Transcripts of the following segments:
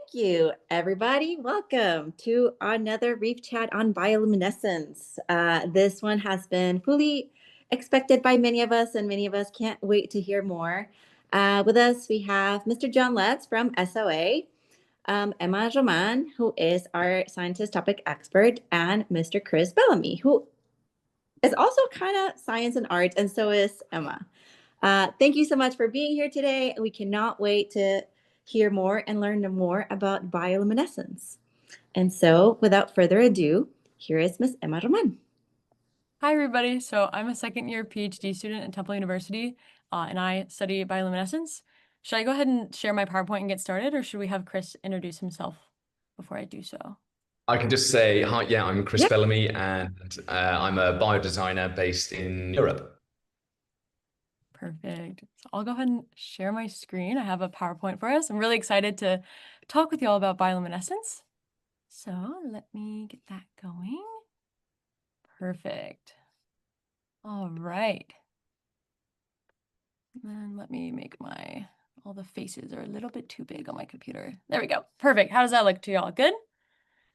Thank you, everybody. Welcome to another Reef Chat on bioluminescence. This one has been fully expected by many of us, and many of us can't wait to hear more. With us, we have Mr. John Letts from SOA, Emma Román, who is our scientist topic expert, and Mr. Chris Bellamy, who is also kind of science and art, and so is Emma. Thank you so much for being here today. We cannot wait to hear more and learn more about bioluminescence. And so, without further ado, here is Miss Emma Roman. Hi, everybody. So I'm a second-year PhD student at Temple University, and I study bioluminescence. Should I go ahead and share my PowerPoint and get started, or should we have Chris introduce himself before I do so? I can just say, hi, yeah, I'm Chris Yep. Bellamy, and I'm a biodesigner based in Europe. Perfect. So I'll go ahead and share my screen. I have a PowerPoint for us. I'm really excited to talk with you all about bioluminescence. So let me get that going. Perfect. All right. And let me make all the faces are a little bit too big on my computer. There we go. Perfect. How does that look to y'all? Good?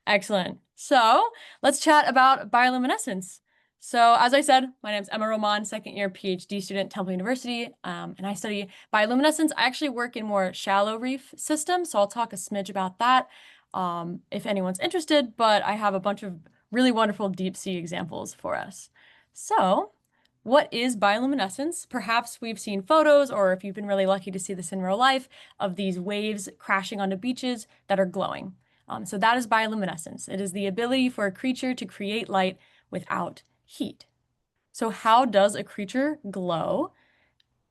Excellent. So let's chat about bioluminescence. So as I said, my name is Emma Román, second-year PhD student at Temple University, and I study bioluminescence. I actually work in more shallow reef systems, so I'll talk a smidge about that if anyone's interested, but I have a bunch of really wonderful deep sea examples for us. So what is bioluminescence? Perhaps we've seen photos, or if you've been really lucky to see this in real life, of these waves crashing onto beaches that are glowing. So that is bioluminescence. It is the ability for a creature to create light without heat. So how does a creature glow?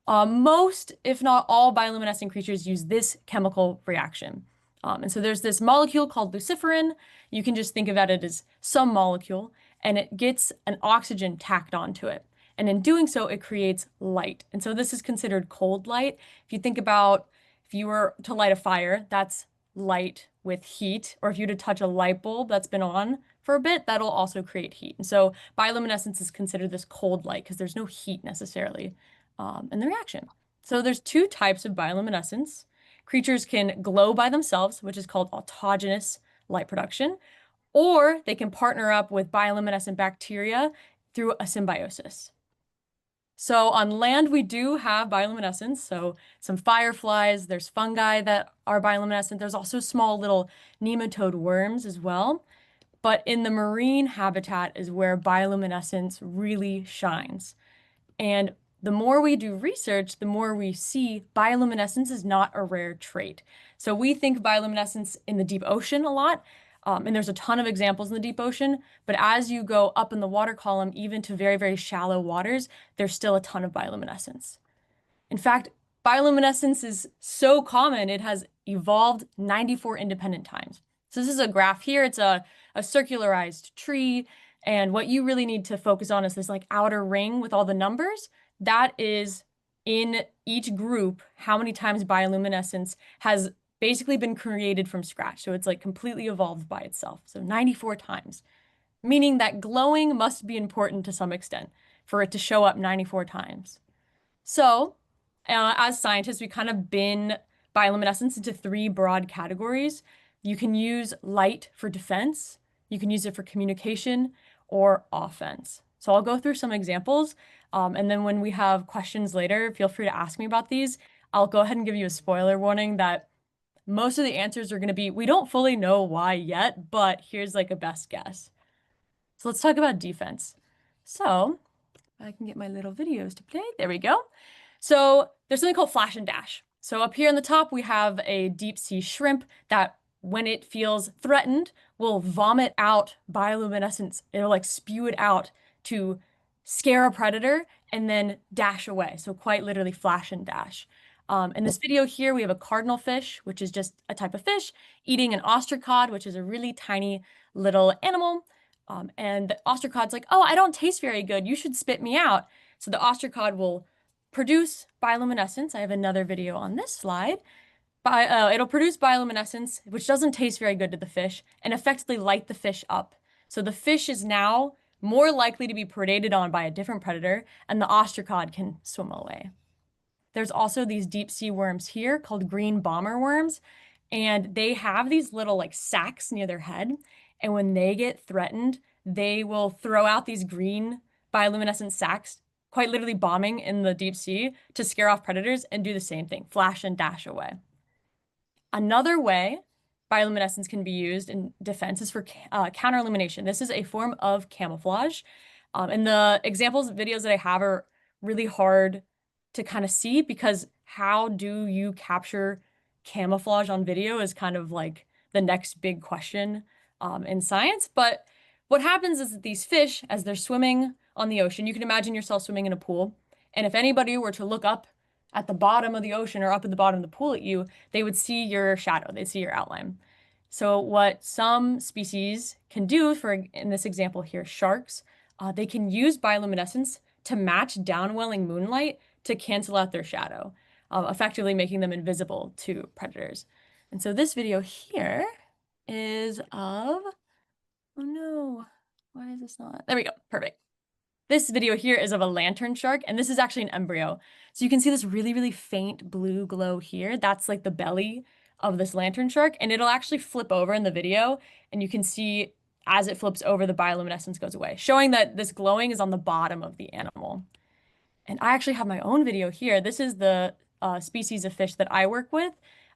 Most, if not all, bioluminescent creatures use this chemical reaction. And so there's this molecule called luciferin. You can just think of it as some molecule, and it gets an oxygen tacked onto it. And in doing so, it creates light. And so this is considered cold light. If you think about if you were to light a fire, that's light with heat. Or if you were to touch a light bulb that's been on for a bit, that'll also create heat. And so bioluminescence is considered this cold light because there's no heat necessarily in the reaction. So there's two types of bioluminescence. Creatures can glow by themselves, which is called autogenous light production, or they can partner up with bioluminescent bacteria through a symbiosis. So on land, we do have bioluminescence. So some fireflies, there's fungi that are bioluminescent. There's also small little nematode worms as well. But in the marine habitat is where bioluminescence really shines. And the more we do research, the more we see bioluminescence is not a rare trait. So we think bioluminescence in the deep ocean a lot, and there's a ton of examples in the deep ocean, but as you go up in the water column, even to very, very shallow waters, there's still a ton of bioluminescence. In fact, bioluminescence is so common, it has evolved 94 independent times. So this is a graph here. It's a circularized tree. And what you really need to focus on is this like outer ring with all the numbers. That is in each group, how many times bioluminescence has basically been created from scratch. So it's like completely evolved by itself. So 94 times, meaning that glowing must be important to some extent for it to show up 94 times. So as scientists, we kind of bin bioluminescence into three broad categories. You can use light for defense, you can use it for communication, or offense. So I'll go through some examples, and then when we have questions later, feel free to ask me about these. I'll go ahead and give you a spoiler warning that most of the answers are going to be, we don't fully know why yet, but here's like a best guess. So let's talk about defense. So I can get my little videos to play. There we go. So there's something called flash and dash. So up here on the top, we have a deep sea shrimp that when it feels threatened, will vomit out bioluminescence. It'll like spew it out to scare a predator and then dash away. So quite literally flash and dash. In this video here, we have a cardinal fish, which is just a type of fish, eating an ostracod, which is a really tiny little animal. And the ostracod's like, oh, I don't taste very good. You should spit me out. So the ostracod will produce bioluminescence. I have another video on this slide. It'll produce bioluminescence, which doesn't taste very good to the fish, and effectively light the fish up. So the fish is now more likely to be predated on by a different predator, and the ostracod can swim away. There's also these deep sea worms here called green bomber worms, And they have these little like sacs near their head. And when they get threatened, they will throw out these green bioluminescent sacs, quite literally bombing in the deep sea to scare off predators, and do the same thing, flash and dash away. Another way bioluminescence can be used in defense is for counter illumination. This is a form of camouflage. And the examples videos that I have are really hard to kind of see, because how do you capture camouflage on video is kind of like the next big question in science. But what happens is that these fish, as they're swimming on the ocean, you can imagine yourself swimming in a pool. And if anybody were to look up at the bottom of the ocean or up at the bottom of the pool at you, they would see your shadow, they'd see your outline. So what some species can do, for in this example here, sharks, they can use bioluminescence to match downwelling moonlight to cancel out their shadow, effectively making them invisible to predators. And so this video here is of, oh no, why is this not? There we go, perfect. This video here is of a lantern shark, and this is actually an embryo. So you can see this really, really faint blue glow here. That's like the belly of this lantern shark, and it'll actually flip over in the video, and you can see as it flips over, the bioluminescence goes away, showing that this glowing is on the bottom of the animal. And I actually have my own video here. This is the species of fish that I work with.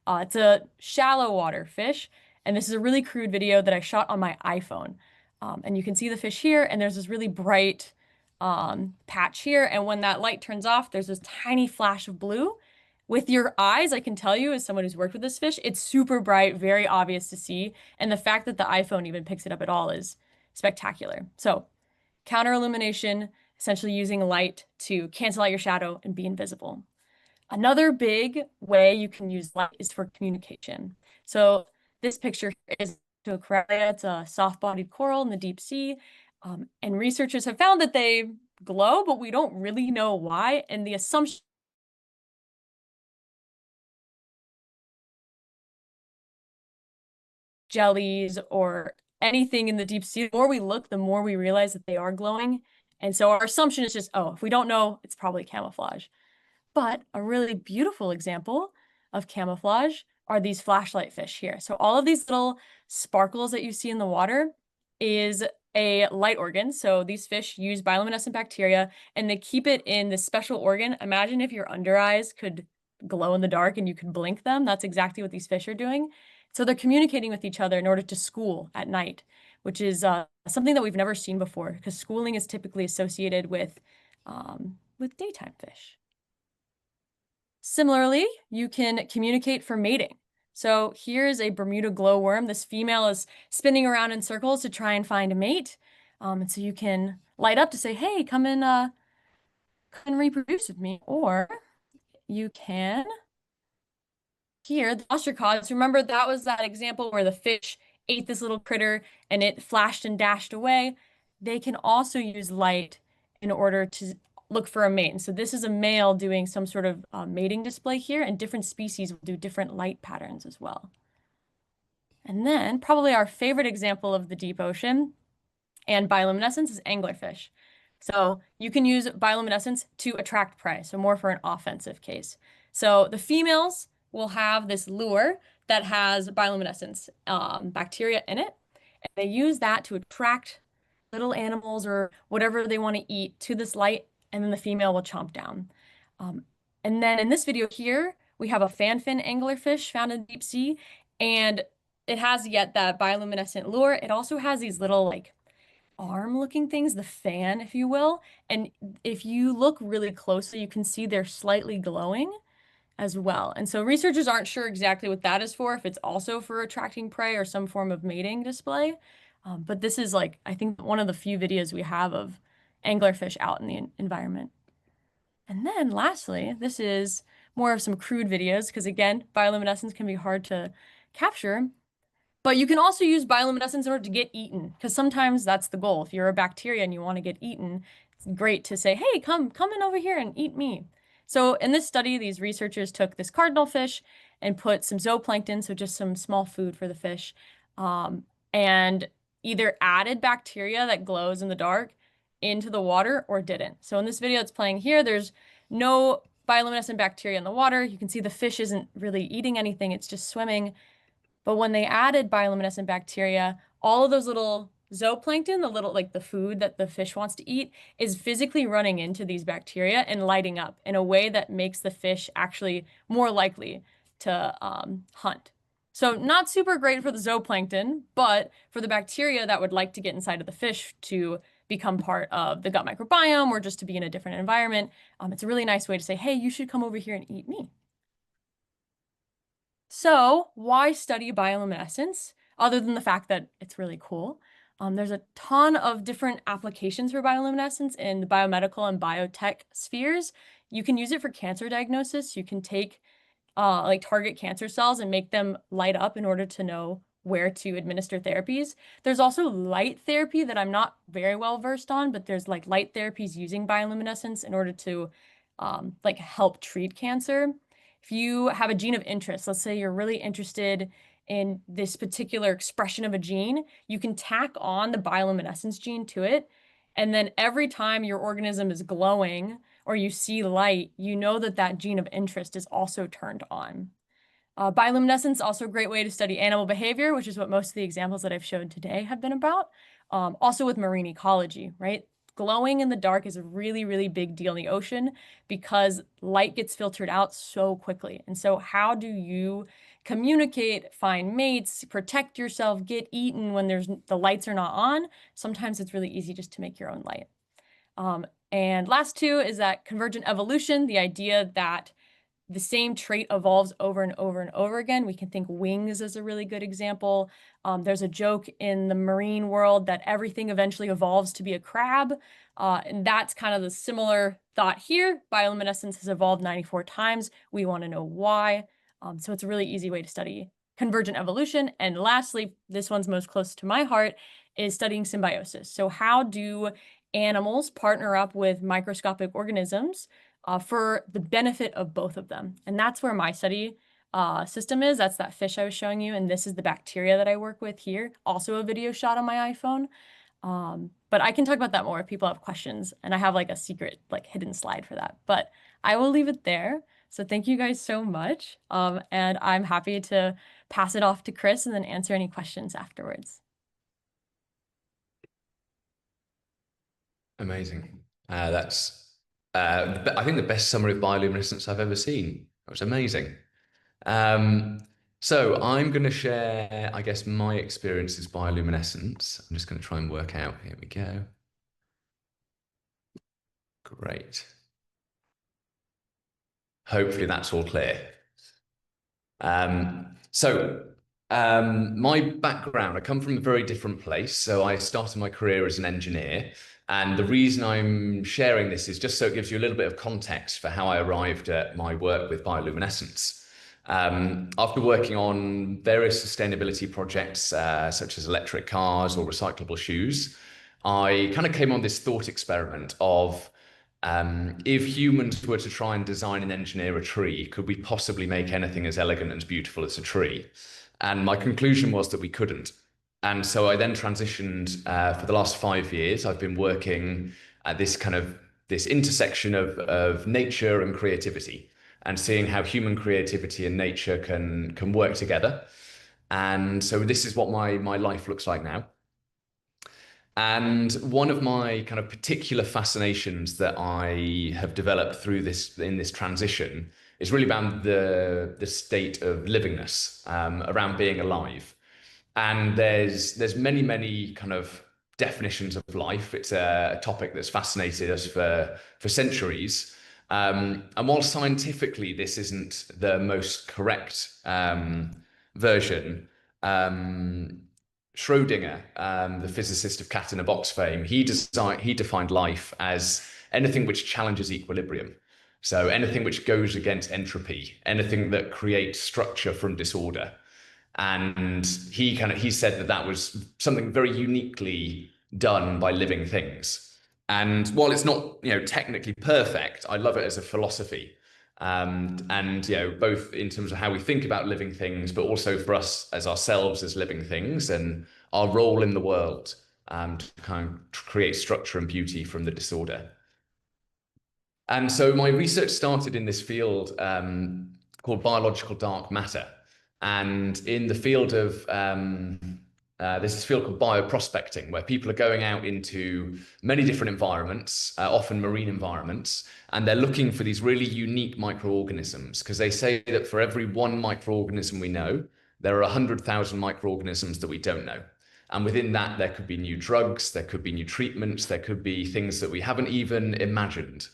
It's a shallow water fish, and this is a really crude video that I shot on my iPhone. And you can see the fish here, and there's this really bright patch here, and when that light turns off, there's this tiny flash of blue. With your eyes, I can tell you, as someone who's worked with this fish, it's super bright, very obvious to see, and the fact that the iPhone even picks it up at all is spectacular. So counter illumination, essentially using light to cancel out your shadow and be invisible. Another big way you can use light is for communication. So this picture is to a coralia. It's a soft-bodied coral in the deep sea. And researchers have found that they glow, but we don't really know why. And the assumption jellies or anything in the deep sea, the more we look, the more we realize that they are glowing. And so our assumption is just, oh, if we don't know, it's probably camouflage. But a really beautiful example of camouflage are these flashlight fish here. So all of these little sparkles that you see in the water is a light organ. So these fish use bioluminescent bacteria, and they keep it in this special organ. Imagine if your under eyes could glow in the dark and you could blink them. That's exactly what these fish are doing. So they're communicating with each other in order to school at night, which is something that we've never seen before, because schooling is typically associated with daytime fish. Similarly, you can communicate for mating. So here's a Bermuda glowworm. This female is spinning around in circles to try and find a mate. And so you can light up to say, hey, come and reproduce with me. Or you can, here, the ostracods, remember that was that example where the fish ate this little critter and it flashed and dashed away. They can also use light in order to look for a mate. And so this is a male doing some sort of mating display here, and different species will do different light patterns as well. And then probably our favorite example of the deep ocean and bioluminescence is anglerfish. So you can use bioluminescence to attract prey, so more for an offensive case. So the females will have this lure that has bioluminescence bacteria in it, and they use that to attract little animals or whatever they want to eat to this light, and then the female will chomp down. And then in this video here, we have a fanfin anglerfish found in the deep sea, and it has yet that bioluminescent lure. It also has these little like arm-looking things, the fan, if you will. And if you look really closely, you can see they're slightly glowing as well. And so researchers aren't sure exactly what that is for, if it's also for attracting prey or some form of mating display. But this is like, I think, one of the few videos we have of anglerfish out in the environment. And then lastly, this is more of some crude videos, because again, bioluminescence can be hard to capture. But you can also use bioluminescence in order to get eaten, because sometimes that's the goal. If you're a bacteria and you want to get eaten, it's great to say, hey, come in over here and eat me. So in this study, these researchers took this cardinal fish and put some zooplankton, so just some small food for the fish, and either added bacteria that glows in the dark into the water or didn't. So in this video it's playing here, there's no bioluminescent bacteria in the water. You can see the fish isn't really eating anything, it's just swimming. But when they added bioluminescent bacteria, all of those little zooplankton, the little like the food that the fish wants to eat, is physically running into these bacteria and lighting up in a way that makes the fish actually more likely to hunt. So not super great for the zooplankton, but for the bacteria that would like to get inside of the fish to become part of the gut microbiome or just to be in a different environment, it's a really nice way to say, hey, you should come over here and eat me. So why study bioluminescence other than the fact that it's really cool? There's a ton of different applications for bioluminescence in the biomedical and biotech spheres. You can use it for cancer diagnosis. You can take like target cancer cells and make them light up in order to know where to administer therapies. There's also light therapy that I'm not very well versed on, but there's like light therapies using bioluminescence in order to like help treat cancer. If you have a gene of interest, let's say you're really interested in this particular expression of a gene, you can tack on the bioluminescence gene to it. And then every time your organism is glowing or you see light, you know that that gene of interest is also turned on. Bioluminescence is also a great way to study animal behavior, which is what most of the examples that I've showed today have been about. Also with marine ecology, right? Glowing in the dark is a really, really big deal in the ocean because light gets filtered out so quickly. And so how do you communicate, find mates, protect yourself, get eaten when the lights are not on? Sometimes it's really easy just to make your own light. And last two is that convergent evolution, the idea that the same trait evolves over and over and over again. We can think wings as a really good example. There's a joke in the marine world that everything eventually evolves to be a crab. And that's kind of the similar thought here. Bioluminescence has evolved 94 times. We want to know why. So it's a really easy way to study convergent evolution. And lastly, this one's most close to my heart, is studying symbiosis. So how do animals partner up with microscopic organisms for the benefit of both of them? And that's where my study system is. That's that fish I was showing you. And this is the bacteria that I work with here. Also a video shot on my iPhone. But I can talk about that more if people have questions. And I have like a secret, like hidden slide for that. But I will leave it there. So thank you guys so much. And I'm happy to pass it off to Chris and then answer any questions afterwards. Amazing. That's, I think, the best summary of bioluminescence I've ever seen. That was amazing. So I'm going to share, I guess, my experience as bioluminescence. I'm just going to try and work out. Here we go. Great. Hopefully that's all clear. My background, I come from a very different place. So I started my career as an engineer. And the reason I'm sharing this is just so it gives you a little bit of context for how I arrived at my work with bioluminescence. After working on various sustainability projects, such as electric cars or recyclable shoes, I kind of came on this thought experiment of if humans were to try and design and engineer a tree, could we possibly make anything as elegant and beautiful as a tree? And my conclusion was that we couldn't. And so I then transitioned for the last 5 years. I've been working at this intersection of nature and creativity, and seeing how human creativity and nature can work together. And so this is what my life looks like now. And one of my kind of particular fascinations that I have developed through this transition is really around the state of livingness, around being alive. And there's many kind of definitions of life. It's a topic that's fascinated us for centuries. And while scientifically this isn't the most correct version, Schrödinger, the physicist of cat in a box fame, he defined life as anything which challenges equilibrium. So anything which goes against entropy, anything that creates structure from disorder. And he said that was something very uniquely done by living things. And while it's not, technically perfect, I love it as a philosophy. And both in terms of how we think about living things, but also for us as ourselves as living things and our role in the world, to kind of create structure and beauty from the disorder. And so my research started in this field called biological dark matter. And in the field of there's this field called bioprospecting, where people are going out into many different environments, often marine environments, and they're looking for these really unique microorganisms, because they say that for every one microorganism we know, there are 100,000 microorganisms that we don't know. And within that, there could be new drugs, there could be new treatments, there could be things that we haven't even imagined.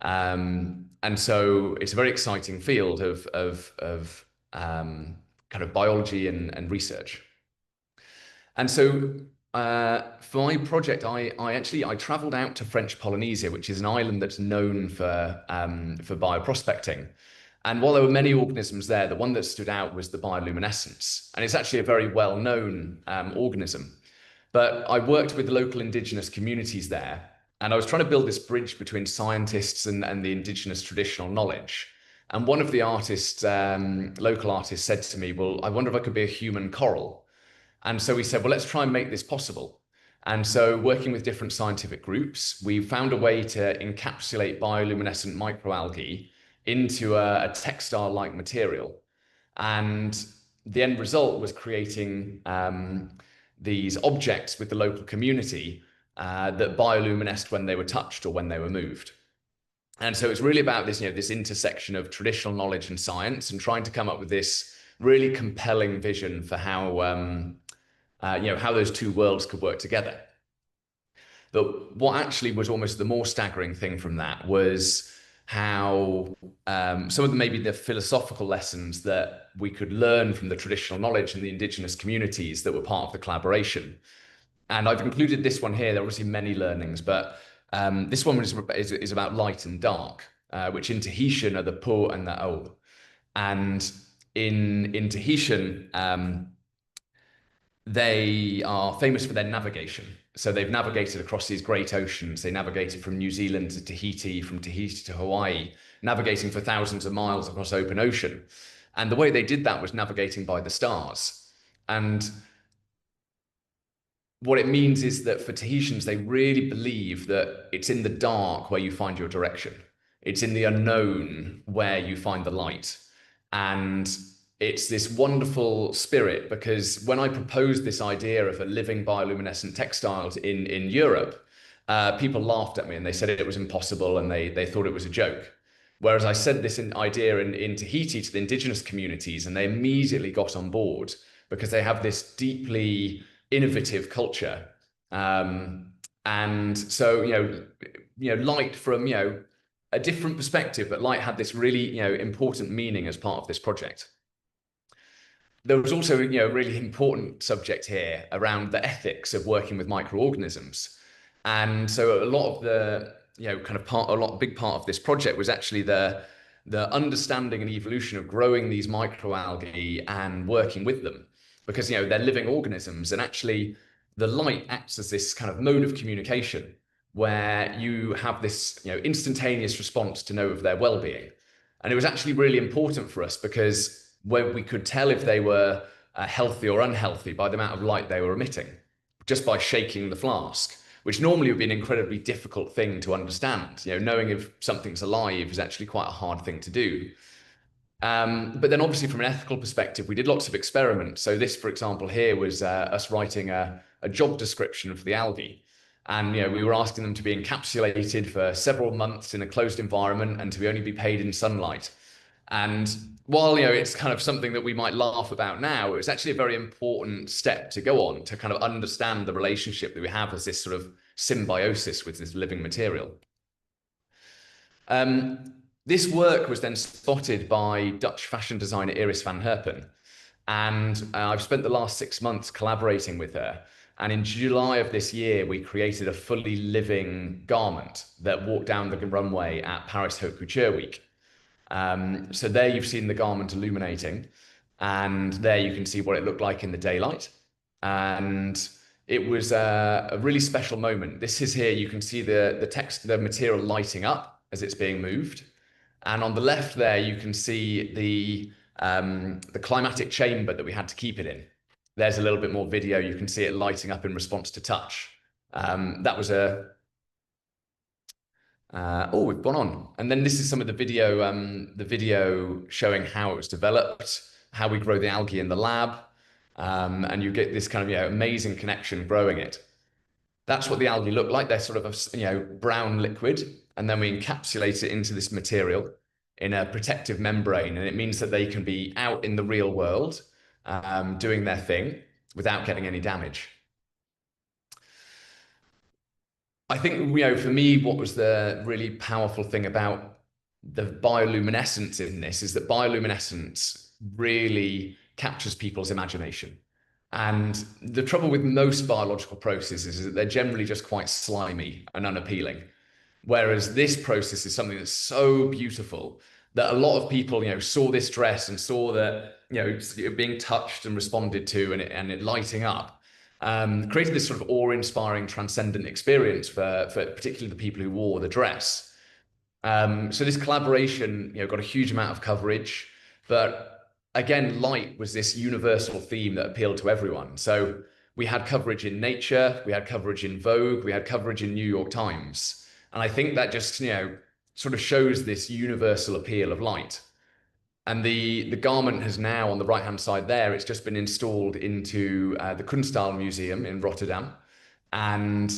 And so it's a very exciting field of kind of biology and research. And so for my project, I traveled out to French Polynesia, which is an island that's known for bioprospecting. And while there were many organisms there, the one that stood out was the bioluminescence. And it's actually a very well-known organism. But I worked with local indigenous communities there, and I was trying to build this bridge between scientists and the indigenous traditional knowledge. And one of the artists, local artists, said to me, well, I wonder if I could be a human coral. And so we said, well, let's try and make this possible. And so working with different scientific groups, we found a way to encapsulate bioluminescent microalgae into a textile-like material. And the end result was creating these objects with the local community that bioluminesced when they were touched or when they were moved. And so it's really about this, this intersection of traditional knowledge and science, and trying to come up with this really compelling vision for how how those two worlds could work together. But what actually was almost the more staggering thing from that was how some of maybe the philosophical lessons that we could learn from the traditional knowledge and the indigenous communities that were part of the collaboration. And I've included this one here. There are obviously many learnings, but this one is about light and dark, which in Tahitian are the po and the o. And in Tahitian, they are famous for their navigation. So they've navigated across these great oceans. They navigated from New Zealand to Tahiti, from Tahiti to Hawaii, navigating for thousands of miles across open ocean. And the way they did that was navigating by the stars. And what it means is that for Tahitians, they really believe that it's in the dark where you find your direction. It's in the unknown where you find the light. And it's this wonderful spirit, because when I proposed this idea of a living bioluminescent textiles in Europe, people laughed at me and they said it was impossible, and they thought it was a joke. Whereas I said this idea in Tahiti to the indigenous communities, and they immediately got on board, because they have this deeply innovative culture. And so, light from, a different perspective, but light had this really, important meaning as part of this project. There was also, a really important subject here around the ethics of working with microorganisms. And so a lot of the, big part of this project was actually the understanding and evolution of growing these microalgae and working with them, because, they're living organisms, and actually the light acts as this kind of mode of communication where you have this, instantaneous response to know of their well-being. And it was actually really important for us, because where we could tell if they were healthy or unhealthy by the amount of light they were emitting, just by shaking the flask, which normally would be an incredibly difficult thing to understand. Knowing if something's alive is actually quite a hard thing to do. But then obviously from an ethical perspective, we did lots of experiments. So this, for example, here was us writing a job description for the algae. And we were asking them to be encapsulated for several months in a closed environment and to only be paid in sunlight. And while it's kind of something that we might laugh about now, it was actually a very important step to go on to kind of understand the relationship that we have as this sort of symbiosis with this living material. This work was then spotted by Dutch fashion designer Iris van Herpen, and I've spent the last 6 months collaborating with her. And in July of this year, we created a fully living garment that walked down the runway at Paris Haute Couture Week. So there you've seen the garment illuminating, and there you can see what it looked like in the daylight. And it was a really special moment. This is here, you can see the material lighting up as it's being moved. And on the left there, you can see the climatic chamber that we had to keep it in. There's a little bit more video. You can see it lighting up in response to touch. That was we've gone on. And then this is some of the video showing how it was developed. how we grow the algae in the lab. And you get this kind of amazing connection growing it. That's what the algae look like. They're sort of a brown liquid, and then we encapsulate it into this material in a protective membrane, and it means that they can be out in the real world doing their thing without getting any damage. I think, for me, what was the really powerful thing about the bioluminescence in this is that bioluminescence really captures people's imagination. And the trouble with most biological processes is that they're generally just quite slimy and unappealing. Whereas this process is something that's so beautiful that a lot of people, saw this dress and saw that, being touched and responded to and it lighting up. Created this sort of awe-inspiring, transcendent experience for particularly the people who wore the dress. So this collaboration, got a huge amount of coverage, but again, light was this universal theme that appealed to everyone. So we had coverage in Nature, we had coverage in Vogue, we had coverage in New York Times, and I think that just sort of shows this universal appeal of light. And the garment has now, on the right-hand side there, it's just been installed into the Kunsthal Museum in Rotterdam. And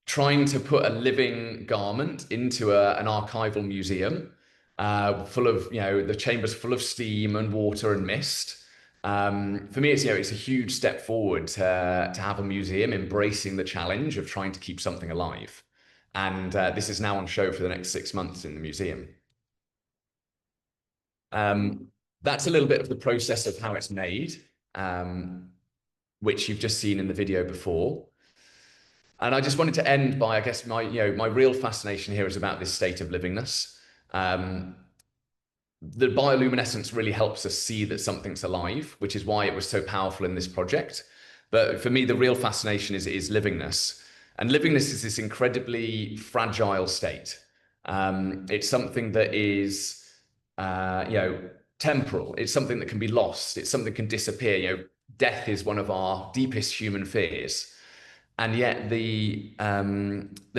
trying to put a living garment into an archival museum full of, the chamber's full of steam and water and mist. For me, it's a huge step forward to have a museum embracing the challenge of trying to keep something alive. And this is now on show for the next 6 months in the museum. That's a little bit of the process of how it's made, which you've just seen in the video before. And I just wanted to end by, I guess, my real fascination here is about this state of livingness. The bioluminescence really helps us see that something's alive, which is why it was so powerful in this project. But for me, the real fascination is livingness. And livingness is this incredibly fragile state. It's something that is temporal. It's something that can be lost. It's something that can disappear. Death is one of our deepest human fears. And yet the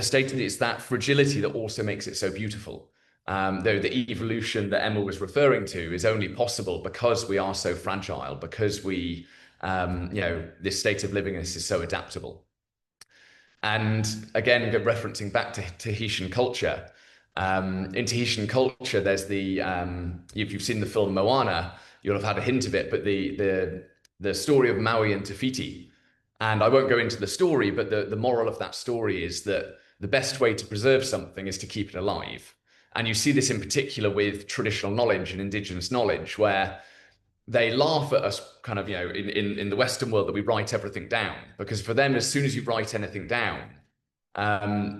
state of it is that fragility that also makes it so beautiful. Though the evolution that Emma was referring to is only possible because we are so fragile, because we, this state of livingness is so adaptable. And again, referencing back to Tahitian culture, in Tahitian culture, there's if you've seen the film Moana, you'll have had a hint of it, but the story of Maui and Te Fiti. And I won't go into the story, but the moral of that story is that the best way to preserve something is to keep it alive. And you see this in particular with traditional knowledge and indigenous knowledge, where they laugh at us kind of, in the Western world that we write everything down, because for them, as soon as you write anything down,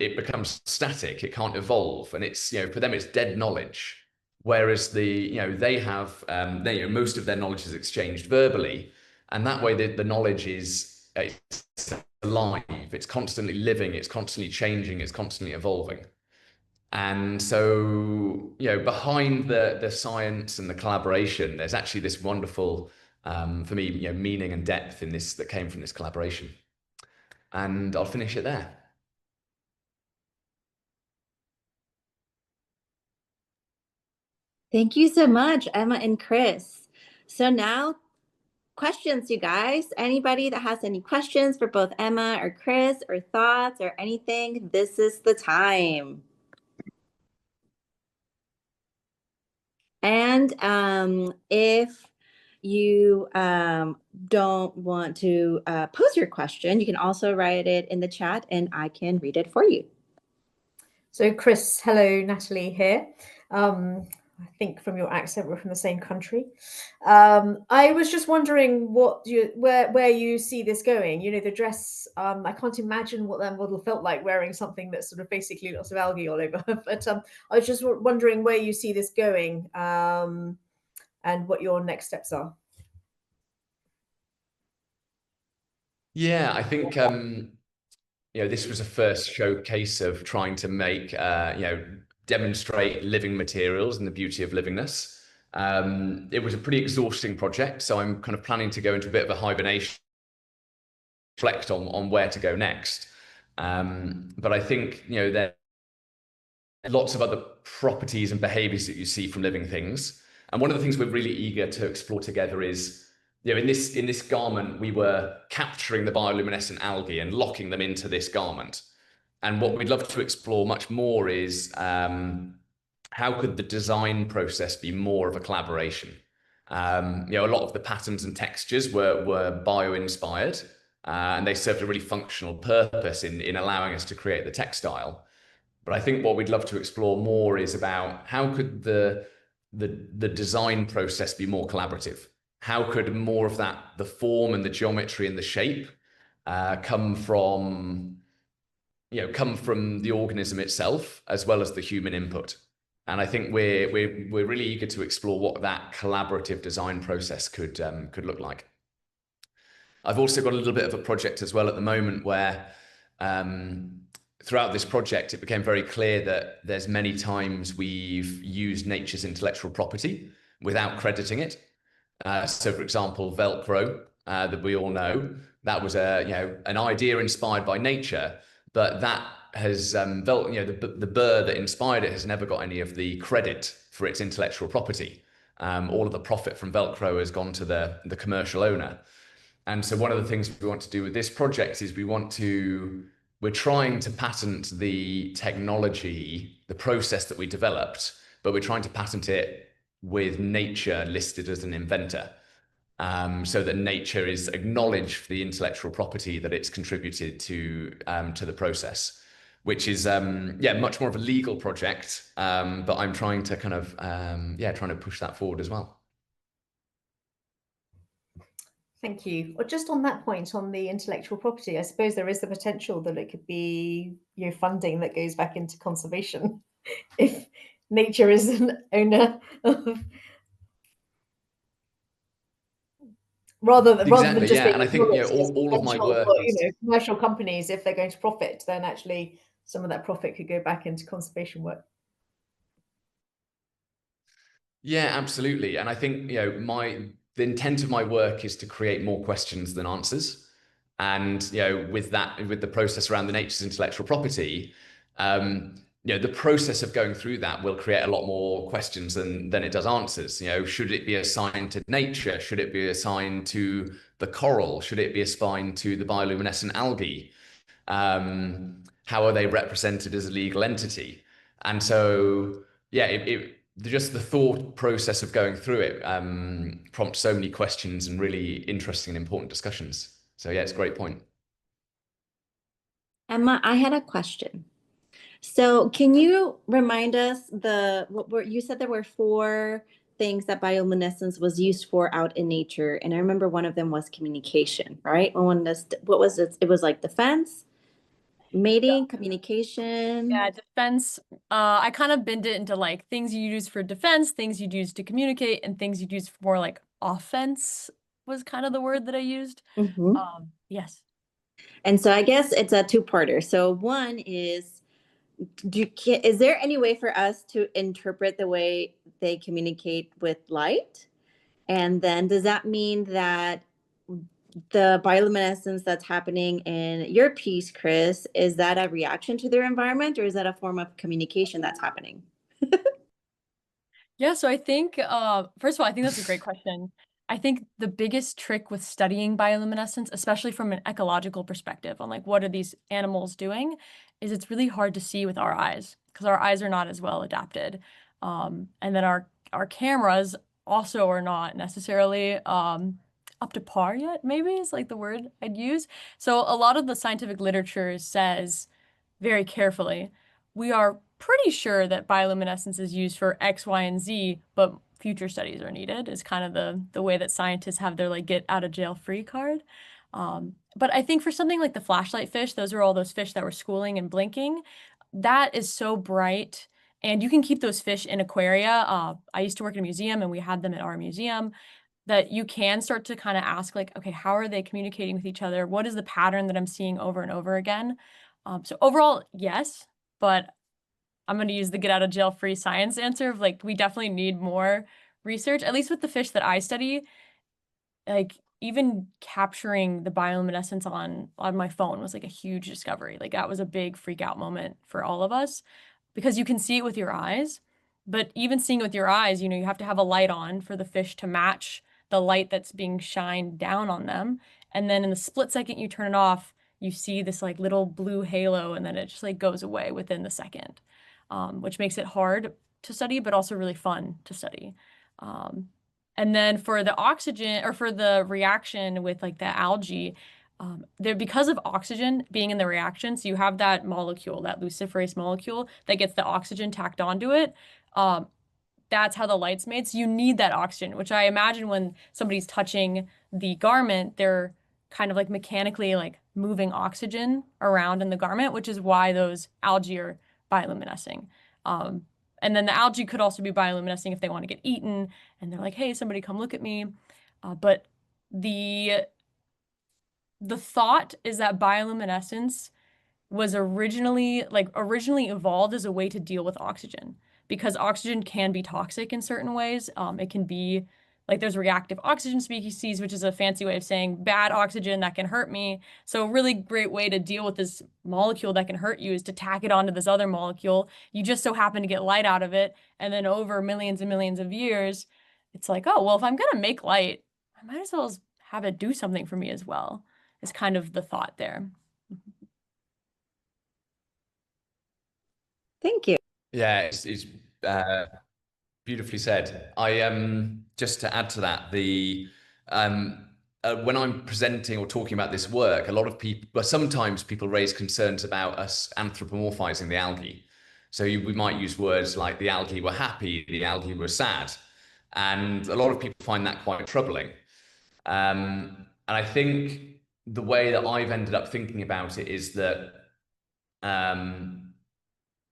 it becomes static, it can't evolve. And it's, for them, it's dead knowledge. Whereas they have, most of their knowledge is exchanged verbally. And that way the knowledge is it's alive, it's constantly living, it's constantly changing, it's constantly evolving. And so, behind the science and the collaboration, there's actually this wonderful, for me, meaning and depth in this that came from this collaboration. And I'll finish it there. Thank you so much, Emma and Chris. So now, questions, you guys. Anybody that has any questions for both Emma or Chris or thoughts or anything, this is the time. And if you don't want to pose your question, you can also write it in the chat and I can read it for you. So Chris, hello, Natalie here. I think from your accent, we're from the same country. I was just wondering where you see this going. The dress, I can't imagine what that model felt like wearing something that's sort of basically lots of algae all over. But I was just wondering where you see this going and what your next steps are. Yeah, I think this was a first showcase of trying to make demonstrate living materials and the beauty of livingness. It was a pretty exhausting project, so I'm kind of planning to go into a bit of a hibernation, reflect on where to go next. But I think there are lots of other properties and behaviors that you see from living things. And one of the things we're really eager to explore together is, you know, in this garment, we were capturing the bioluminescent algae and locking them into this garment. And what we'd love to explore much more is how could the design process be more of a collaboration? You know, a lot of the patterns and textures were bio-inspired, and they served a really functional purpose in allowing us to create the textile. But I think what we'd love to explore more is about how could the design process be more collaborative? How could more of that, the form and the geometry and the shape, come from the organism itself as well as the human input? And I think we're really eager to explore what that collaborative design process could look like. I've also got a little bit of a project as well at the moment where throughout this project, it became very clear that there's many times we've used nature's intellectual property without crediting it. So, for example, Velcro, that we all know, that was an idea inspired by nature, but that has the bird that inspired it has never got any of the credit for its intellectual property. All of the profit from Velcro has gone to the commercial owner. And so one of the things we want to do with this project is we're trying to patent the technology, the process that we developed, but we're trying to patent it with nature listed as an inventor, so that nature is acknowledged for the intellectual property that it's contributed to the process, which is much more of a legal project, but I'm trying to kind of trying to push that forward as well. Thank you. Well, just on that point, on the intellectual property, I suppose there is the potential that it could be, funding that goes back into conservation if nature is an owner of, rather than just yeah. And I think all of my work is, commercial companies, if they're going to profit, then actually some of that profit could go back into conservation work. Yeah, absolutely. And I think the intent of my work is to create more questions than answers. And with the process around the nature's intellectual property, the process of going through that will create a lot more questions than it does answers. Should it be assigned to nature? Should it be assigned to the coral? Should it be assigned to the bioluminescent algae? How are they represented as a legal entity? And so, just the thought process of going through it prompts so many questions and really interesting and important discussions. So yeah, it's a great point. Emma, I had a question. So can you remind us you said there were 4 things that bioluminescence was used for out in nature, and I remember one of them was communication, right? What was it? It was like defense, mating, communication. Yeah, defense. I kind of binned it into like things you use for defense, things you'd use to communicate, and things you'd use for like offense was kind of the word that I used. Yes. And so I guess it's a 2-parter. So one is, is there any way for us to interpret the way they communicate with light? And then does that mean that the bioluminescence that's happening in your piece, Chris, is that a reaction to their environment, or is that a form of communication that's happening? Yeah, so I think, first of all, I think that's a great question. I think the biggest trick with studying bioluminescence, especially from an ecological perspective on like what are these animals doing, is it's really hard to see with our eyes because our eyes are not as well adapted. And then our cameras also are not necessarily up to par yet, maybe is like the word I'd use. So a lot of the scientific literature says very carefully, we are pretty sure that bioluminescence is used for X, Y, and Z, but future studies are needed is kind of the way that scientists have their like get out of jail free card. But I think for something like the flashlight fish, those are all those fish that were schooling and blinking. That is so bright. And you can keep those fish in aquaria. I used to work in a museum and we had them at our museum, that you can start to kind of ask like, okay, how are they communicating with each other? What is the pattern that I'm seeing over and over again? So overall, yes, but I'm going to use the get out of jail free science answer of like, we definitely need more research, at least with the fish that I study. Like even capturing the bioluminescence on my phone was like a huge discovery. Like that was a big freak out moment for all of us because you can see it with your eyes, But even seeing it with your eyes, you have to have a light on for the fish to match the light that's being shined down on them. And then in the split second you turn it off, you see this like little blue halo, and then it just like goes away within the second, which makes it hard to study, but also really fun to study. And then for the oxygen, or for the reaction with like the algae, because of oxygen being in the reaction, so you have that molecule, that luciferase molecule that gets the oxygen tacked onto it. That's how the light's made. So you need that oxygen, which I imagine when somebody's touching the garment, they're kind of like mechanically like moving oxygen around in the garment, which is why those algae are bioluminescing. And then the algae could also be bioluminescing if they want to get eaten, and they're like, hey, somebody come look at me. But the thought is that bioluminescence was originally evolved as a way to deal with oxygen, because oxygen can be toxic in certain ways. It can be like, there's reactive oxygen species, which is a fancy way of saying bad oxygen that can hurt me. So a really great way to deal with this molecule that can hurt you is to tack it onto this other molecule. You just so happen to get light out of it. And then over millions and millions of years, it's like, oh, well, if I'm going to make light, I might as well have it do something for me as well, is kind of the thought there. Thank you. Yeah, it's beautifully said. Just to add to that, when I'm presenting or talking about this work, a lot of people, well, sometimes people raise concerns about us anthropomorphizing the algae. So we might use words like the algae were happy, the algae were sad, and a lot of people find that quite troubling. And I think the way that I've ended up thinking about it is that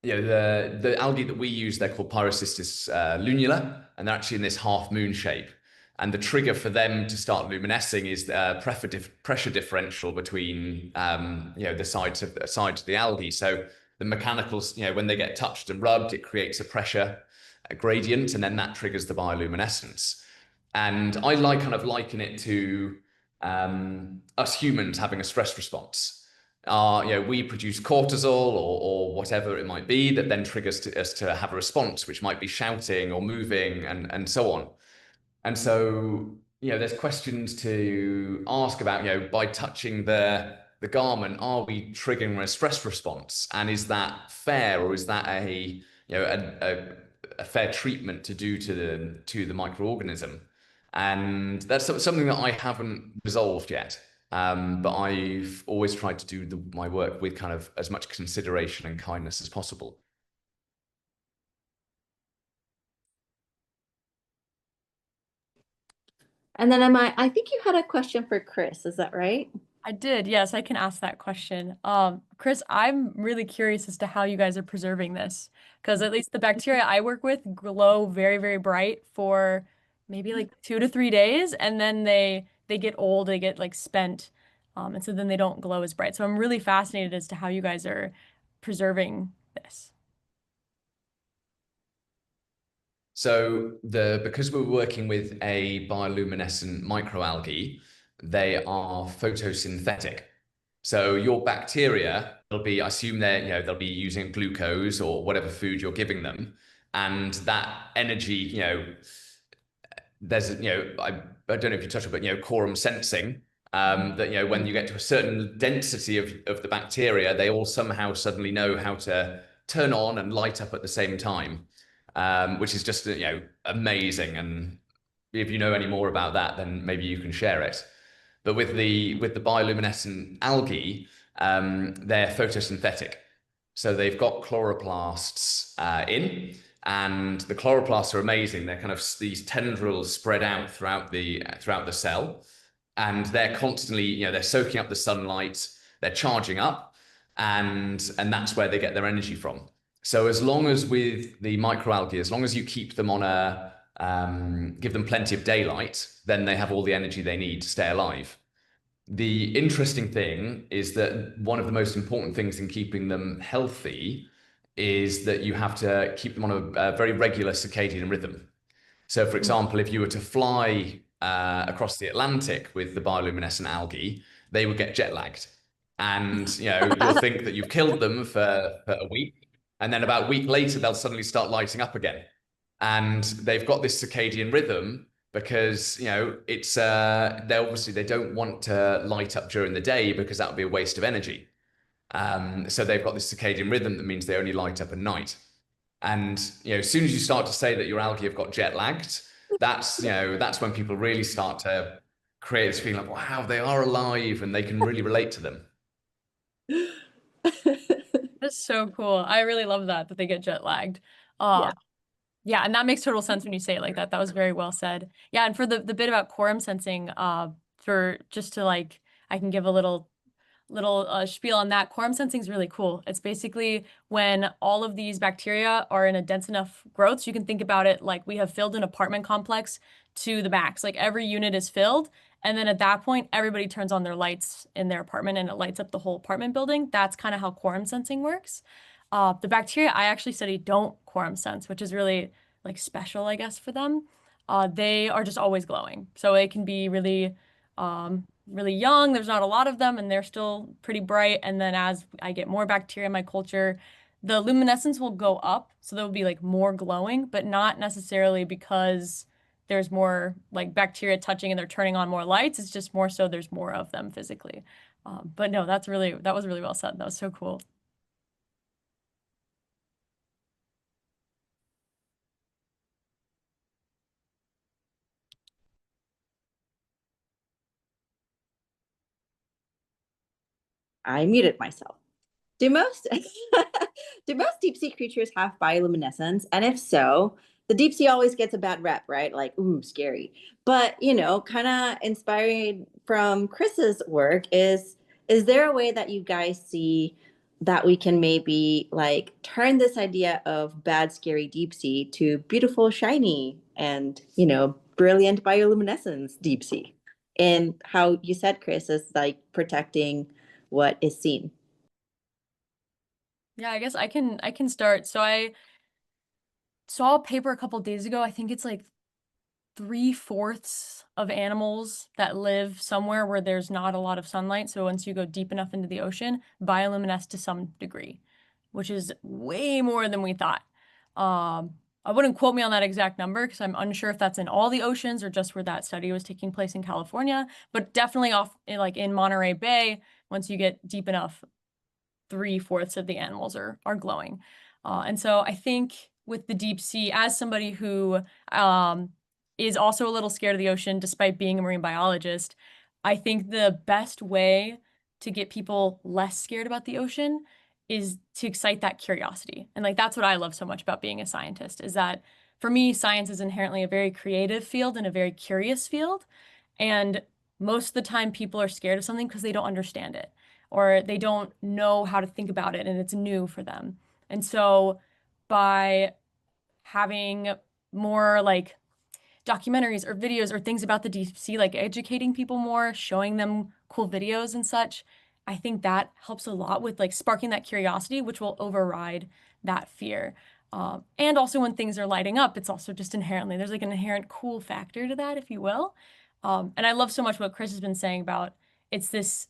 the algae that we use, they're called Pyrocystis lunula, and they're actually in this half moon shape. And the trigger for them to start luminescing is the pressure differential between the sides of the algae. So the mechanicals, when they get touched and rubbed, it creates a pressure gradient, and then that triggers the bioluminescence. And I liken it to us humans having a stress response. We produce cortisol or whatever it might be that then triggers us to have a response, which might be shouting or moving and so on. And so, there's questions to ask about, by touching the garment, are we triggering a stress response? And is that fair, or is that a fair treatment to do to the microorganism? And that's something that I haven't resolved yet. But I've always tried to do my work with kind of as much consideration and kindness as possible. And then I think you had a question for Chris, is that right? I did, yes, I can ask that question. Chris, I'm really curious as to how you guys are preserving this, because at least the bacteria I work with glow very, very bright for maybe like 2 to 3 days, and then they get old, they get like spent, and so then they don't glow as bright. So I'm really fascinated as to how you guys are preserving this. So because we're working with a bioluminescent microalgae, they are photosynthetic. So your bacteria will be, I assume they'll be using glucose or whatever food you're giving them, and that energy, there's I don't know if you touched on, but quorum sensing. That when you get to a certain density of the bacteria, they all somehow suddenly know how to turn on and light up at the same time, which is just amazing. And if you know any more about that, then maybe you can share it. But with the bioluminescent algae, they're photosynthetic, so they've got chloroplasts in. And the chloroplasts are amazing. They're kind of these tendrils spread out throughout the cell, and they're constantly, they're soaking up the sunlight, they're charging up, and that's where they get their energy from. So as long as with the microalgae, as long as you keep them on give them plenty of daylight, then they have all the energy they need to stay alive. The interesting thing is that one of the most important things in keeping them healthy is that you have to keep them on a very regular circadian rhythm. So, for example, if you were to fly across the Atlantic with the bioluminescent algae, they would get jet lagged. And, you'll think that you've killed them for a week, and then about a week later, they'll suddenly start lighting up again. And they've got this circadian rhythm because, it's they don't want to light up during the day because that would be a waste of energy. So they've got this circadian rhythm that means they only light up at night. And as soon as you start to say that your algae have got jet lagged, that's when people really start to create this feeling like, wow, they are alive and they can really relate to them. That's so cool. I really love that they get jet lagged. Yeah. Yeah, and that makes total sense when you say it like that. That was very well said. Yeah, and for the bit about quorum sensing, for just to like, I can give a little spiel on that. Quorum sensing is really cool. It's basically when all of these bacteria are in a dense enough growth. So you can think about it like we have filled an apartment complex to the max. Like every unit is filled. And then at that point, everybody turns on their lights in their apartment and it lights up the whole apartment building. That's kind of how quorum sensing works. The bacteria I actually study don't quorum sense, which is really like special, I guess, for them. They are just always glowing. So it can be really young. There's not a lot of them and they're still pretty bright. And then as I get more bacteria in my culture, the luminescence will go up. So there'll be like more glowing, but not necessarily because there's more like bacteria touching and they're turning on more lights. It's just more so there's more of them physically. But no, that was really well said. That was so cool. I muted myself. Do most do most deep sea creatures have bioluminescence? And if so, the deep sea always gets a bad rep, right? Like, ooh, scary. But kind of inspired from Chris's work is there a way that you guys see that we can maybe like turn this idea of bad, scary deep sea to beautiful, shiny, and brilliant bioluminescence deep sea? And how you said, Chris, is like protecting what is seen. Yeah, I guess I can start. So I saw a paper a couple days ago. I think it's like 3/4 of animals that live somewhere where there's not a lot of sunlight. So once you go deep enough into the ocean, bioluminesce to some degree, which is way more than we thought. I wouldn't quote me on that exact number because I'm unsure if that's in all the oceans or just where that study was taking place in California, but definitely like in Monterey Bay, once you get deep enough, 3/4 of the animals are glowing. And so I think with the deep sea, as somebody who is also a little scared of the ocean, despite being a marine biologist, I think the best way to get people less scared about the ocean is to excite that curiosity. And like that's what I love so much about being a scientist, is that for me, science is inherently a very creative field and a very curious field. And most of the time people are scared of something because they don't understand it or they don't know how to think about it and it's new for them. And so by having more like documentaries or videos or things about the deep sea, like educating people more, showing them cool videos and such, I think that helps a lot with like sparking that curiosity, which will override that fear. And also when things are lighting up, it's also just inherently, there's like an inherent cool factor to that, if you will. And I love so much what Chris has been saying about it's this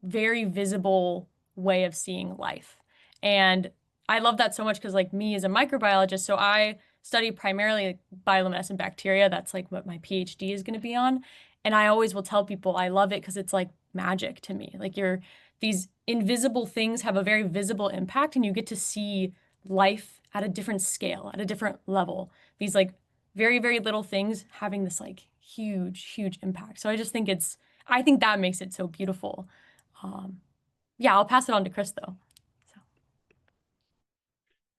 very visible way of seeing life. And I love that so much because like me as a microbiologist, so I study primarily bioluminescent bacteria. That's like what my PhD is going to be on. And I always will tell people I love it because it's like magic to me. Like these invisible things have a very visible impact and you get to see life at a different scale, at a different level. These like very, very little things having this like huge, huge impact. So I think that makes it so beautiful. Yeah, I'll pass it on to Chris though.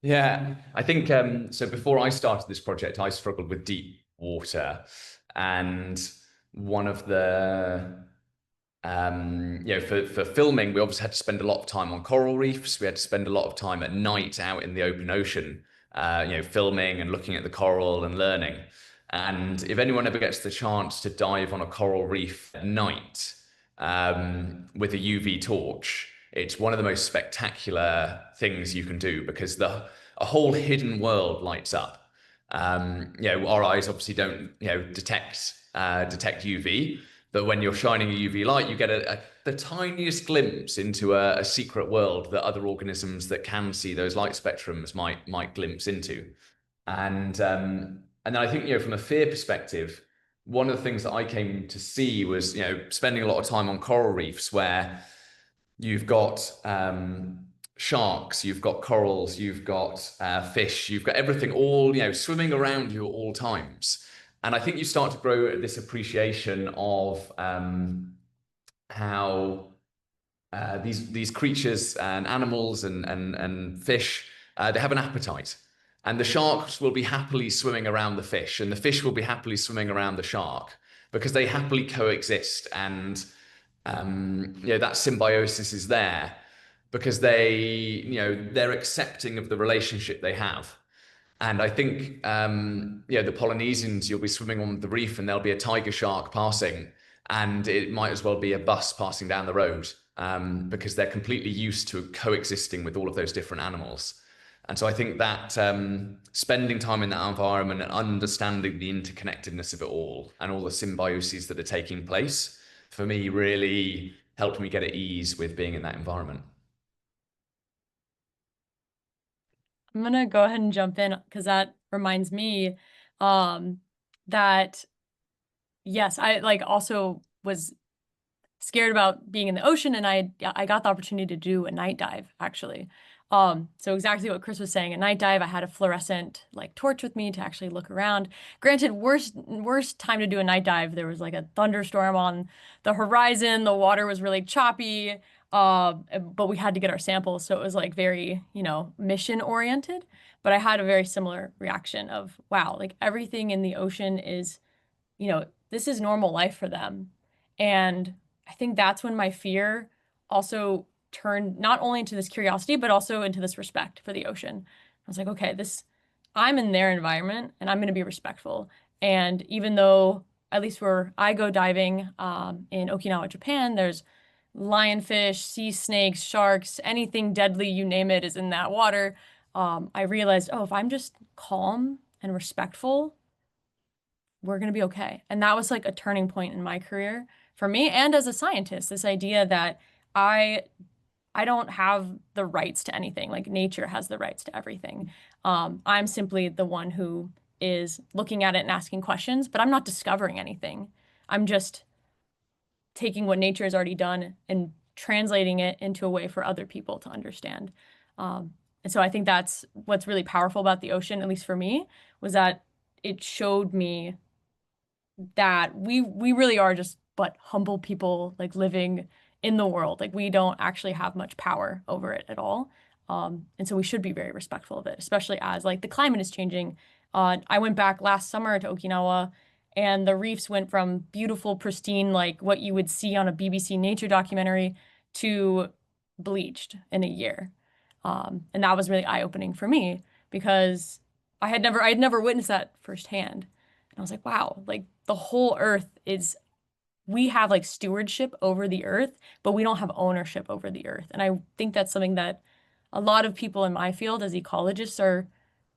Yeah, I think so. Before I started this project, I struggled with deep water, and one of the for filming, we obviously had to spend a lot of time on coral reefs. We had to spend a lot of time at night out in the open ocean, filming and looking at the coral and learning. And if anyone ever gets the chance to dive on a coral reef at night with a UV torch, it's one of the most spectacular things you can do because a whole hidden world lights up. Our eyes obviously don't, detect UV, but when you're shining a UV light, you get the tiniest glimpse into a secret world that other organisms that can see those light spectrums might glimpse into. And then I think, from a fear perspective, one of the things that I came to see was, spending a lot of time on coral reefs where you've got sharks, you've got corals, you've got fish, you've got everything all, swimming around you at all times. And I think you start to grow this appreciation of how these creatures and animals and fish, they have an appetite. And the sharks will be happily swimming around the fish, and the fish will be happily swimming around the shark because they happily coexist. And that symbiosis is there because they're accepting of the relationship they have. And I think, the Polynesians, you'll be swimming on the reef and there'll be a tiger shark passing, and it might as well be a bus passing down the road, because they're completely used to coexisting with all of those different animals. And so I think that spending time in that environment and understanding the interconnectedness of it all and all the symbioses that are taking place, for me, really helped me get at ease with being in that environment. I'm gonna go ahead and jump in because that reminds me that yes, I also was scared about being in the ocean, and I got the opportunity to do a night dive actually. So exactly what Chris was saying, a night dive, I had a fluorescent torch with me to actually look around. Granted, worst time to do a night dive, there was a thunderstorm on the horizon, the water was really choppy, but we had to get our samples, so it was very, mission oriented. But I had a very similar reaction of, wow, everything in the ocean is, this is normal life for them. And I think that's when my fear also turned not only into this curiosity, but also into this respect for the ocean. I was like, okay, I'm in their environment and I'm going to be respectful. And even though, at least where I go diving in Okinawa, Japan, there's lionfish, sea snakes, sharks, anything deadly, you name it, is in that water. I realized, oh, if I'm just calm and respectful, we're going to be okay. And that was a turning point in my career for me and as a scientist, this idea that I don't have the rights to anything. Nature has the rights to everything. I'm simply the one who is looking at it and asking questions, but I'm not discovering anything. I'm just taking what nature has already done and translating it into a way for other people to understand. And so I think that's what's really powerful about the ocean, at least for me, was that it showed me that we really are just but humble people living in the world. We don't actually have much power over it at all. And so we should be very respectful of it, especially as the climate is changing. I went back last summer to Okinawa, and the reefs went from beautiful, pristine, what you would see on a BBC Nature documentary, to bleached in a year. And that was really eye-opening for me because I'd never witnessed that firsthand. And I was like, wow, the whole earth is, we have stewardship over the earth, but we don't have ownership over the earth. And I think that's something that a lot of people in my field as ecologists are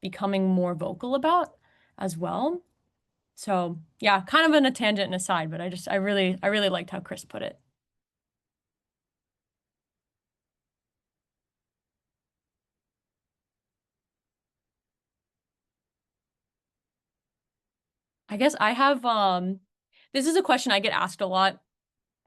becoming more vocal about as well. So yeah, kind of in a tangent and aside, but I really liked how Chris put it. I guess I have, this is a question I get asked a lot,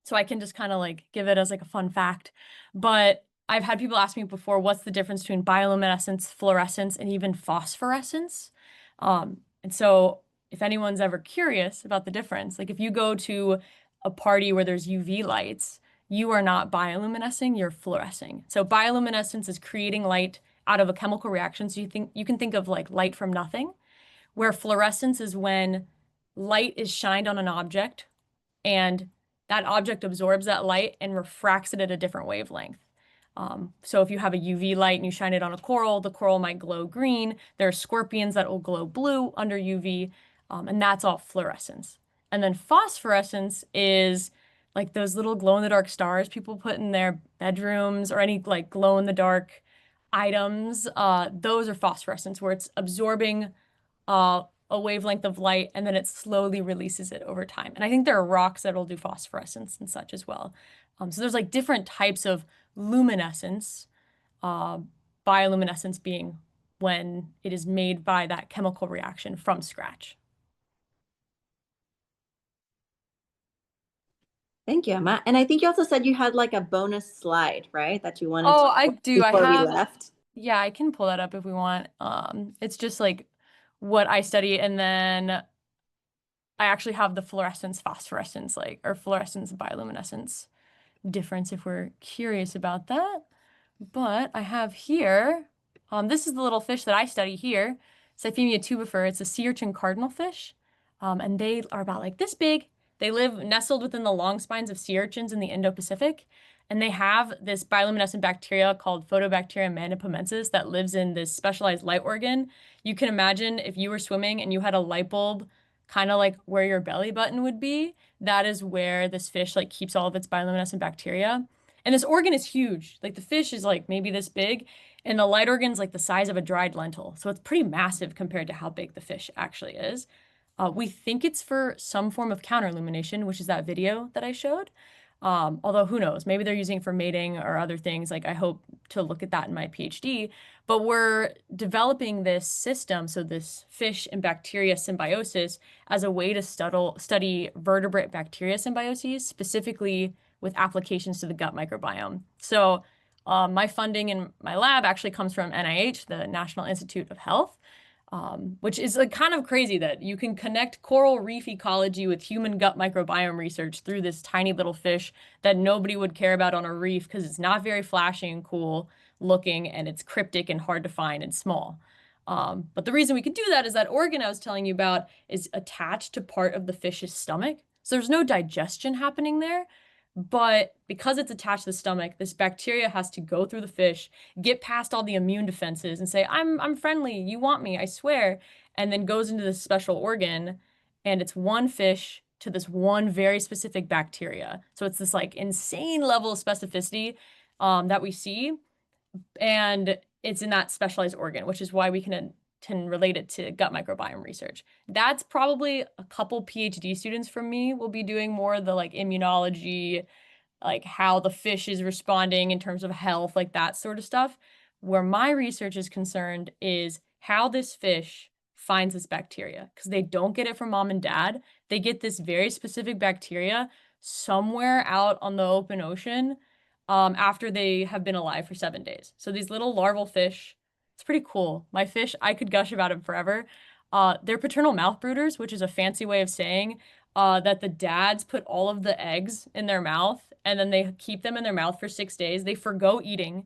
so I can just kind of give it as a fun fact. But I've had people ask me before, what's the difference between bioluminescence, fluorescence, and even phosphorescence? And so if anyone's ever curious about the difference, if you go to a party where there's UV lights, you are not bioluminescing, you're fluorescing. So bioluminescence is creating light out of a chemical reaction. So you can think of light from nothing, where fluorescence is when light is shined on an object and that object absorbs that light and refracts it at a different wavelength. So if you have a UV light and you shine it on a coral, the coral might glow green. There are scorpions that will glow blue under UV, and that's all fluorescence. And then phosphorescence is those little glow-in-the-dark stars people put in their bedrooms, or any glow-in-the-dark items. Those are phosphorescence, where it's absorbing a wavelength of light, and then it slowly releases it over time. And I think there are rocks that will do phosphorescence and such as well. So there's different types of luminescence, bioluminescence being when it is made by that chemical reaction from scratch. Thank you, Emma. And I think you also said you had like a bonus slide, right? That you wanted Oh, to I do. I before we have, left. yeah, I can pull that up if we want. It's just like what I study, and then I actually have the fluorescence, phosphorescence, like, or fluorescence bioluminescence difference if we're curious about that. But I have here, this is the little fish that I study here, Cyphemia tubifer. It's a sea urchin cardinal fish, and they are about like this big. They live nestled within the long spines of sea urchins in the Indo-Pacific, and they have this bioluminescent bacteria called Photobacterium manipomensis that lives in this specialized light organ. You can imagine if you were swimming and you had a light bulb kind of like where your belly button would be, that is where this fish like keeps all of its bioluminescent bacteria. And this organ is huge. Like the fish is like maybe this big, and the light organ's like the size of a dried lentil. So it's pretty massive compared to how big the fish actually is. We think it's for some form of counter-illumination, which is that video that I showed. Although who knows, maybe they're using it for mating or other things. Like I hope to look at that in my PhD. But we're developing this system, so this fish and bacteria symbiosis, as a way to study vertebrate bacteria symbioses, specifically with applications to the gut microbiome. So my funding in my lab actually comes from NIH, the National Institute of Health, which is like kind of crazy that you can connect coral reef ecology with human gut microbiome research through this tiny little fish that nobody would care about on a reef because it's not very flashy and cool looking, and it's cryptic and hard to find and small. But the reason we can do that is that organ I was telling you about is attached to part of the fish's stomach. So there's no digestion happening there. But because it's attached to the stomach, this bacteria has to go through the fish, get past all the immune defenses and say, I'm friendly, you want me, I swear, and then goes into this special organ, and it's one fish to this one very specific bacteria. So it's this like insane level of specificity that we see, and it's in that specialized organ, which is why we can relate it to gut microbiome research. That's probably a couple PhD students from me will be doing more of the like immunology, like how the fish is responding in terms of health, like that sort of stuff. Where my research is concerned is how this fish finds this bacteria, because they don't get it from mom and dad. They get this very specific bacteria somewhere out on the open ocean after they have been alive for 7 days. So these little larval fish, it's pretty cool. My fish, I could gush about them forever. They're paternal mouth brooders, which is a fancy way of saying that the dads put all of the eggs in their mouth and then they keep them in their mouth for 6 days. They forgo eating,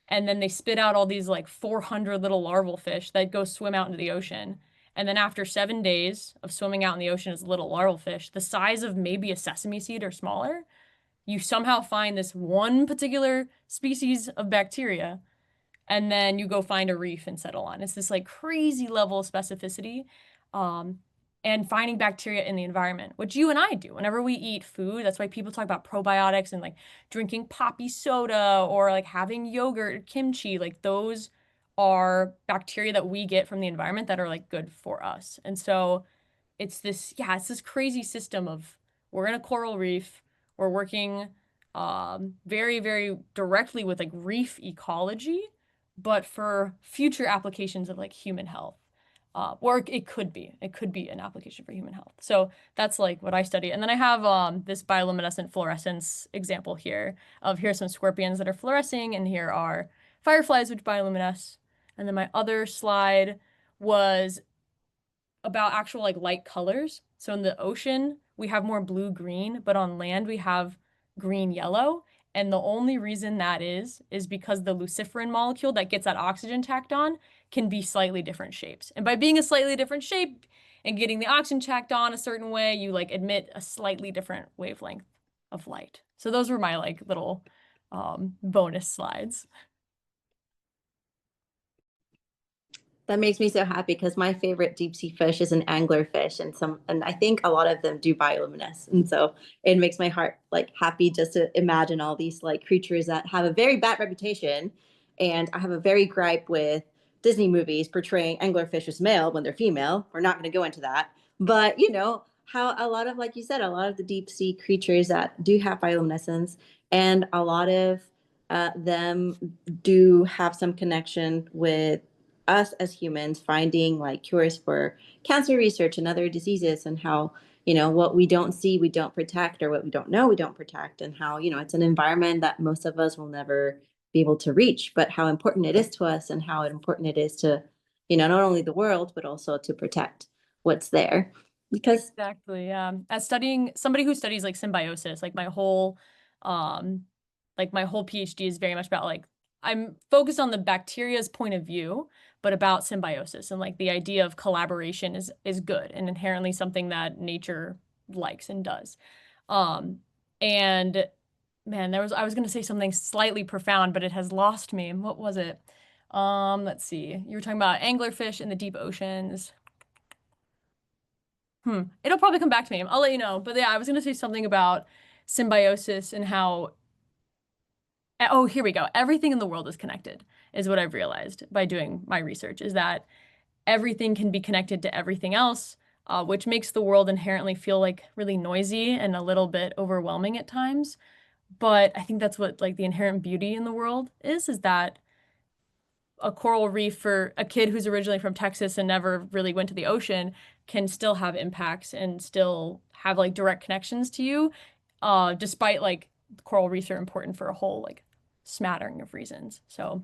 and then they spit out all these like 400 little larval fish that go swim out into the ocean. And then after 7 days of swimming out in the ocean as little larval fish, the size of maybe a sesame seed or smaller, you somehow find this one particular species of bacteria, and then you go find a reef and settle on. It's this like crazy level of specificity, and finding bacteria in the environment, which you and I do whenever we eat food. That's why people talk about probiotics and like drinking poppy soda or like having yogurt or kimchi. Like those are bacteria that we get from the environment that are like good for us. And so it's this, yeah, it's this crazy system of we're in a coral reef, we're working very, very directly with like reef ecology, but for future applications of like human health. Or it could be an application for human health. So that's like what I study. And then I have this bioluminescent fluorescence example here of here's some scorpions that are fluorescing, and here are fireflies which bioluminesce. And then my other slide was about actual like light colors. So in the ocean, we have more blue-green, but on land we have green-yellow. And the only reason that is because the luciferin molecule that gets that oxygen tacked on can be slightly different shapes. And by being a slightly different shape and getting the oxygen tacked on a certain way, you like emit a slightly different wavelength of light. So those were my like little bonus slides. That makes me so happy because my favorite deep sea fish is an anglerfish, and I think a lot of them do bioluminesce. And so it makes my heart like happy just to imagine all these like creatures that have a very bad reputation. And I have a very gripe with Disney movies portraying anglerfish as male when they're female. We're not going to go into that. But you know, how a lot of, like you said, a lot of the deep sea creatures that do have bioluminescence, and a lot of them do have some connection with us as humans finding like cures for cancer research and other diseases, and how, you know, what we don't see, we don't protect, or what we don't know, we don't protect, and how, you know, it's an environment that most of us will never be able to reach, but how important it is to us and how important it is to, you know, not only the world, but also to protect what's there. Because Exactly. As studying somebody who studies like symbiosis, like my whole PhD is very much about like I'm focused on the bacteria's point of view, but about symbiosis and like the idea of collaboration is good and inherently something that nature likes and does. And man, I was gonna say something slightly profound, but it has lost me. What was it? Let's see. You were talking about anglerfish in the deep oceans. It'll probably come back to me. I'll let you know. But yeah, I was gonna say something about symbiosis and how, oh, here we go. Everything in the world is connected, is what I've realized by doing my research, is that everything can be connected to everything else, which makes the world inherently feel like really noisy and a little bit overwhelming at times. But I think that's what like the inherent beauty in the world is that a coral reef for a kid who's originally from Texas and never really went to the ocean can still have impacts and still have like direct connections to you, despite like coral reefs are important for a whole like smattering of reasons. So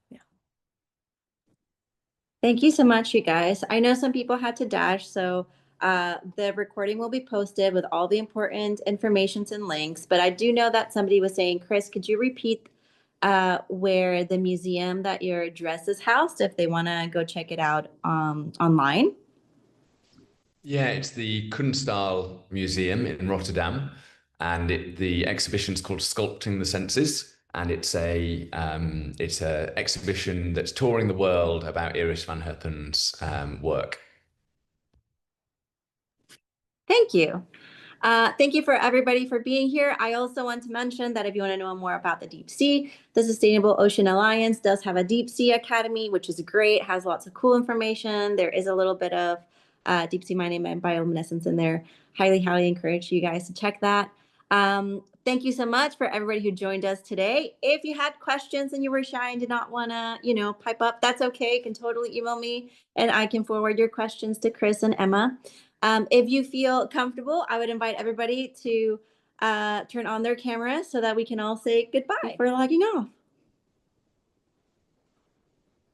yeah. thank you so much, you guys. I know some people had to dash, so the recording will be posted with all the important informations and links. But I do know that somebody was saying, Chris, could you repeat where the museum that your address is housed if they want to go check it out online? Yeah, it's the Kunsthal Museum in Rotterdam, and the exhibition's called Sculpting the Senses, and it's a exhibition that's touring the world about Iris van Herpen's work. Thank you. Thank you for everybody for being here. I also want to mention that if you want to know more about the deep sea, the Sustainable Ocean Alliance does have a deep sea academy, which is great, has lots of cool information. There is a little bit of deep sea mining and bioluminescence in there. Highly encourage you guys to check that. Thank you so much for everybody who joined us today. If you had questions and you were shy and did not want to, you know, pipe up, that's okay. You can totally email me and I can forward your questions to Chris and Emma. If you feel comfortable, I would invite everybody to turn on their cameras so that we can all say goodbye before logging off.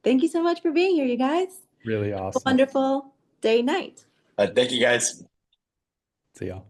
Thank you so much for being here, you guys. Really awesome. Wonderful day, night. Thank you, guys. See y'all.